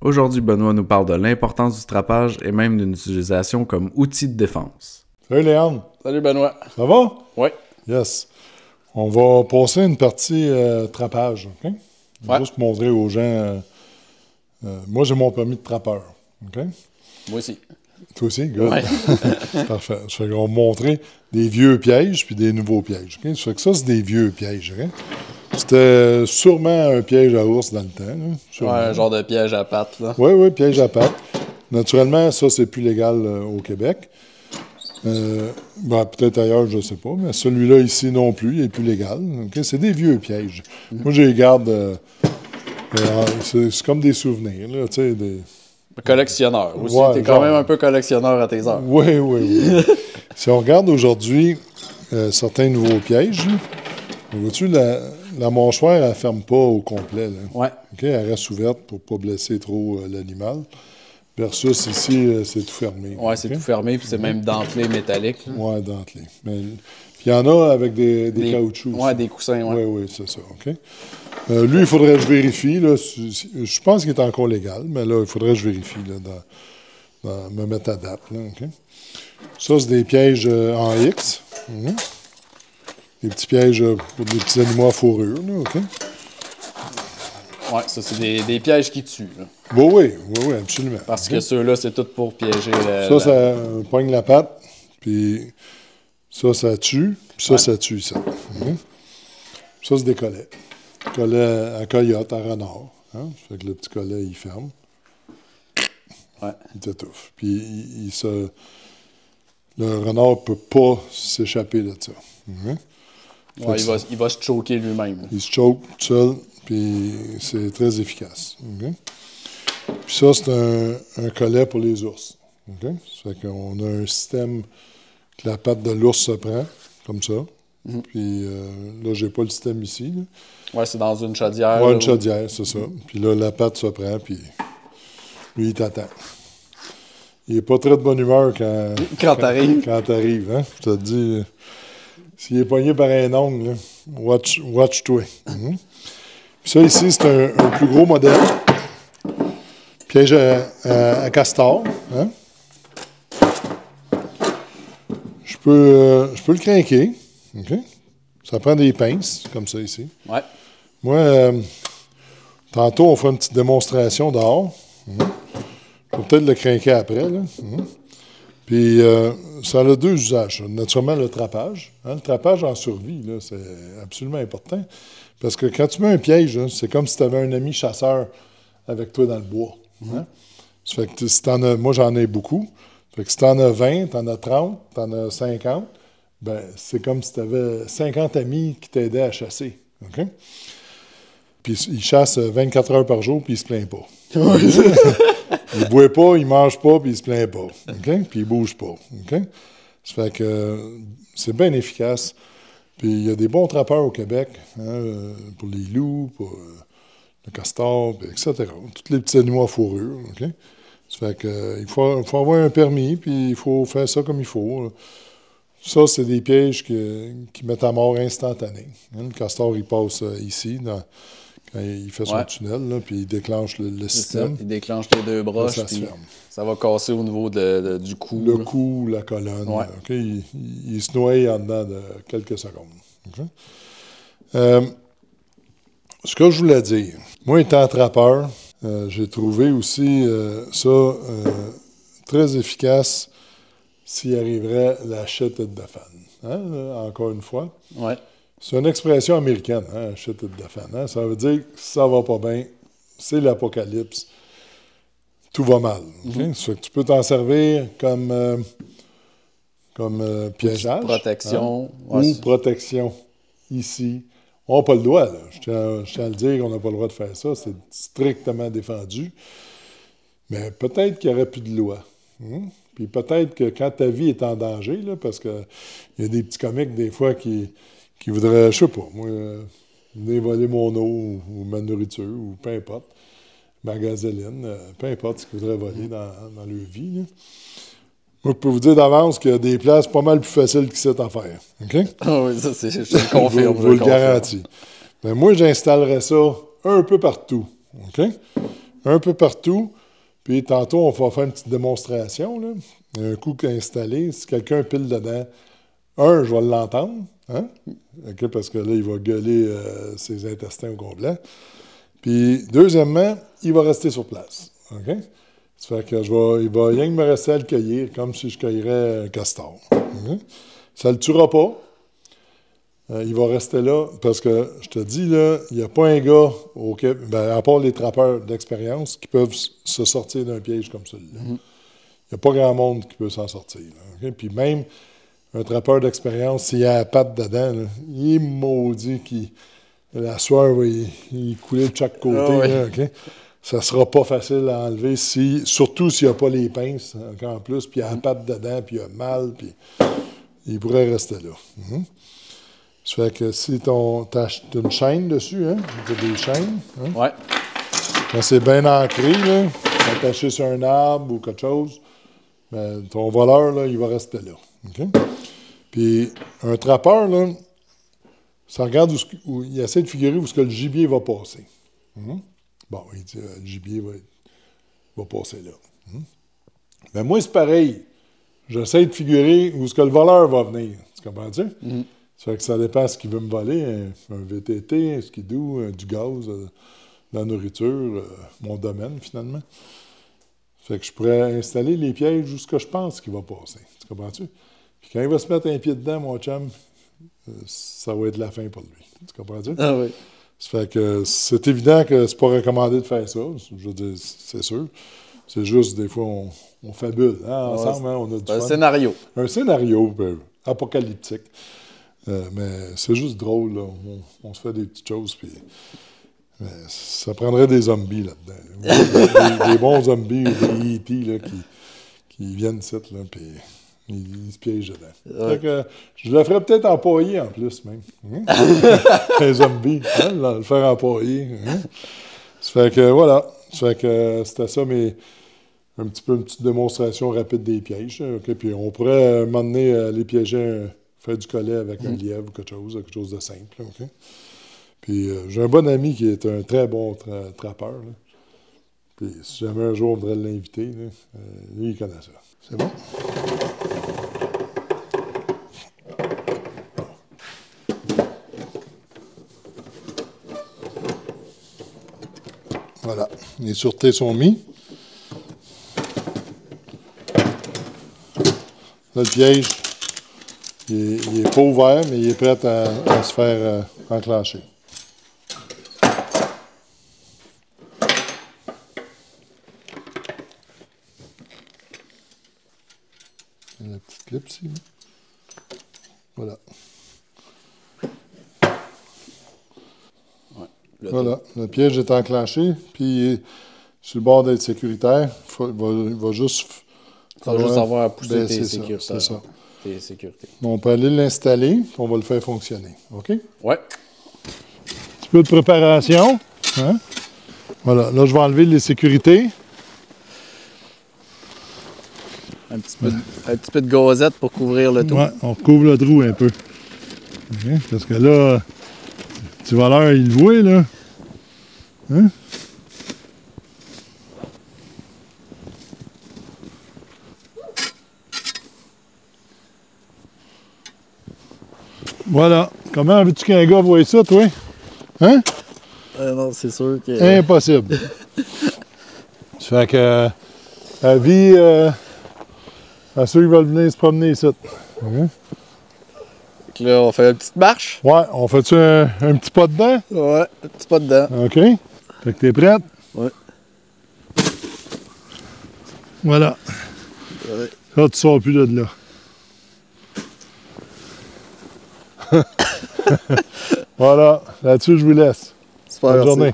Aujourd'hui, Benoît nous parle de l'importance du trapage et même d'une utilisation comme outil de défense. Salut Léandre. Salut Benoît. Ça va? Oui. Yes. On va passer une partie trapage, OK? Je vais Ouais. juste montrer aux gens. Moi, j'ai mon permis de trappeur, OK? Moi aussi. Toi aussi? Good. Ouais. Parfait. Ça fait qu'on va montrer des vieux pièges puis des nouveaux pièges, OK? Ça fait que ça, c'est des vieux pièges, OK? C'était sûrement un piège à ours dans le temps, là. Sûrement. Ouais, un genre de piège à pattes, là. Oui, piège à pattes. Naturellement, ça, c'est plus légal au Québec. Peut-être ailleurs, je ne sais pas, mais celui-là ici non plus, il n'est plus légal. Okay? C'est des vieux pièges. Moi, je les garde. C'est comme des souvenirs, là, tu sais. Collectionneur aussi. Ouais, T'es quand genre. même un peu collectionneur à tes heures. Oui. Si on regarde aujourd'hui certains nouveaux pièges, là, vois-tu, la mâchoire, elle ne ferme pas au complet. Là. Ouais. Okay? Elle reste ouverte pour ne pas blesser trop l'animal. Versus ici, c'est tout fermé. Ouais, c'est tout fermé, puis c'est même dentelé métallique. Oui, dentelé. Puis il y en a avec des caoutchoucs. Ouais, des coussins, ouais. Oui, c'est ça, OK. Lui, il faudrait que je vérifie. Là, je pense qu'il est encore légal, mais là, il faudrait que je vérifie, là, me mettre à date. Là, OK. Ça, c'est des pièges en X. Des petits pièges pour des petits animaux à fourrure, là, OK. Ouais, ça, c'est des pièges qui tuent, là. Oui, absolument. Parce que ceux-là, c'est tout pour piéger ça pogne la patte, puis ça tue, puis ça tue, ça. Ça, c'est des collets. Collets à coyote, à renard. Hein? Ça fait que le petit collet, il ferme. Ouais. Il t'étouffe. Puis le renard ne peut pas s'échapper de ça. Ouais, il va se choquer lui-même, là. Il se choque tout seul, puis c'est très efficace. Puis ça, c'est un collet pour les ours. Ça fait qu'on a un système que la patte de l'ours se prend, comme ça. Puis là, j'ai pas le système ici. Là. Ouais, c'est dans une chaudière. Ouais, là, une chaudière, c'est ça. Puis là, la patte se prend, puis lui, il t'attend. Il est pas très de bonne humeur Quand t'arrives. Quand t'arrives, hein? Je te dis, s'il est pogné par un ongle, là, watch-toi. Puis ça, ici, c'est un plus gros modèle. Piège à castor. Hein? Je peux le craquer. OK? Ça prend des pinces, comme ça ici. Ouais. Moi, tantôt, on fera une petite démonstration dehors. Je vais peut-être le craquer après. Là. Puis, ça a deux usages. Naturellement, le trapage. Hein? Le trapage en survie, là, c'est absolument important. Parce que quand tu mets un piège, là, c'est comme si tu avais un ami chasseur avec toi dans le bois. Hein? Ça fait que si t'en as, moi, j'en ai beaucoup. Fait que si tu en as 20, tu en as 30, tu en as 50, ben, c'est comme si tu avais 50 amis qui t'aidaient à chasser. OK? Puis il chasse 24 heures par jour, puis il se plaint pas. Il ne boit pas, il ne mange pas, puis il se plaint pas. OK? Puis il bouge pas. OK? Ça fait que c'est bien efficace. Puis il y a des bons trappeurs au Québec, hein, pour les loups, pour le castor, etc. Tous les petits animaux à fourrure. OK? Ça fait que il faut avoir un permis, puis il faut faire ça comme il faut. Ça, c'est des pièges qui mettent à mort instantanée. Hein, le castor, il passe ici, quand il fait son tunnel, là, puis il déclenche le système. Ça, il déclenche les deux broches, ça puis se ferme. ça va casser au niveau du cou. Le cou, la colonne. Ouais. Okay? Il se noie en dedans de quelques secondes. Okay? Ce que je voulais dire, moi, étant trappeur, j'ai trouvé aussi ça très efficace s'il arriverait la chute de fan. Hein? Encore une fois. Ouais. C'est une expression américaine, hein, chute de fan. Hein? Ça veut dire que ça va pas bien, c'est l'apocalypse, tout va mal. Okay? Ça fait que tu peux t'en servir comme piégeage. Protection. Hein? Ou protection ici. On n'a pas le droit, là. Je tiens à le dire qu'on n'a pas le droit de faire ça. C'est strictement défendu. Mais peut-être qu'il n'y aurait plus de loi. Puis peut-être que quand ta vie est en danger, là, parce qu'il y a des petits comiques, des fois, qui voudraient, je sais pas, moi, venir voler mon eau ou ma nourriture, ou peu importe, ma gasoline, peu importe ce qu'ils voudraient voler dans leur vie. Là. Moi, je peux vous dire d'avance qu'il y a des places pas mal plus faciles qu'ici à faire. OK? Ah oui, ça, je te le confirme. Je vous le garantis. Mais moi, j'installerais ça un peu partout. OK? un peu partout. Puis tantôt, on va faire une petite démonstration. Là. Un coup installé, si quelqu'un pile dedans, je vais l'entendre. Hein? Okay, parce que là, il va gueuler ses intestins au complet. Puis, deuxièmement, il va rester sur place. OK? Ça fait que il va rien que me rester à le cueillir, comme si je cueillerais un castor. Ça ne le tuera pas. Il va rester là, parce que, je te dis, là, il n'y a pas un gars, à part les trappeurs d'expérience, qui peuvent se sortir d'un piège comme celui-là. Il n'y a pas grand monde qui peut s'en sortir. Là, okay? Puis même un trappeur d'expérience, s'il y a la patte dedans, là, il est maudit la sueur va y couler de chaque côté. Ah, ouais. Là, okay? Ça ne sera pas facile à enlever, surtout s'il n'y a pas les pinces, encore en plus, puis il y a la patte dedans, puis il a mal, puis il pourrait rester là. Ça fait que si tu as une chaîne dessus, hein, tu as des chaînes, hein, Ouais. quand c'est bien ancré, là, attaché sur un arbre ou quelque chose, ben, ton voleur, là, il va rester là. Okay? Puis un trappeur, là, ça regarde où il essaie de figurer où ce que le gibier va passer. Bon, il dit le gibier va passer là. Mais moi, c'est pareil. J'essaie de figurer où ce que le voleur va venir. Tu comprends-tu? Ça fait que ça dépend de ce qu'il veut me voler. Un VTT, un skidoo, du gaz, de la nourriture, mon domaine, finalement. Ça fait que je pourrais installer les pièges où ce que je pense qu'il va passer. Tu comprends-tu? Puis quand il va se mettre un pied dedans, mon chum, ça va être la fin pour lui. Tu comprends-tu? Ah oui. Ça fait que c'est évident que c'est pas recommandé de faire ça. Je veux dire, c'est sûr. C'est juste, des fois, on fabule. Hein, ensemble, hein, on a du Un fun. scénario. Un scénario apocalyptique. Mais c'est juste drôle, là. On se fait des petites choses, puis ça prendrait des zombies là-dedans. Des bons zombies ou des E.T. là, qui viennent ici, là, puis ils se piègent dedans. Ouais. Fait que, je le ferais peut-être empailler en plus, même. Un zombie, hein, le faire empailler. Hein? Ça fait que, voilà. Ça fait que c'était ça, un petit peu une petite démonstration rapide des pièges. Okay? Puis on pourrait m'emmener les piéger, faire du collet avec un lièvre ou quelque chose de simple. Okay? Puis j'ai un bon ami qui est un très bon trappeur. Là. Puis si jamais un jour on voudrait l'inviter, lui, il connaît ça. C'est bon? Voilà. Les sûretés sont mis. Là, le piège, il est pas ouvert, mais il est prêt à se faire enclencher. Il y a la petite clip ici. Voilà. Voilà, le piège est enclenché, puis il est sur le bord d'être sécuritaire. Il va juste... Tu vas juste avoir à pousser tes c'est sécurités. ça. Tes sécurités. On peut aller l'installer, puis on va le faire fonctionner. OK? Ouais. Un petit peu de préparation. Hein? Voilà, là, je vais enlever les sécurités. Un petit peu de gazette pour couvrir le tout. Ouais, on recouvre le trou un peu. OK? Parce que là, le petit voleur, il le voit, là. Hein? Voilà. Comment veux-tu qu'un gars voie ça, toi? Hein? Non, c'est sûr que... Impossible. Ça fait que... avis à ceux qui veulent venir se promener ici. Hein? Donc là, on fait une petite marche. Ouais, on fait-tu un petit pas dedans? Ouais, un petit pas dedans. OK. Fait que t'es prête? Ouais. Voilà. Ouais. Ça, tu sors plus de là. Voilà. Là-dessus, je vous laisse. Super, Bonne merci. journée.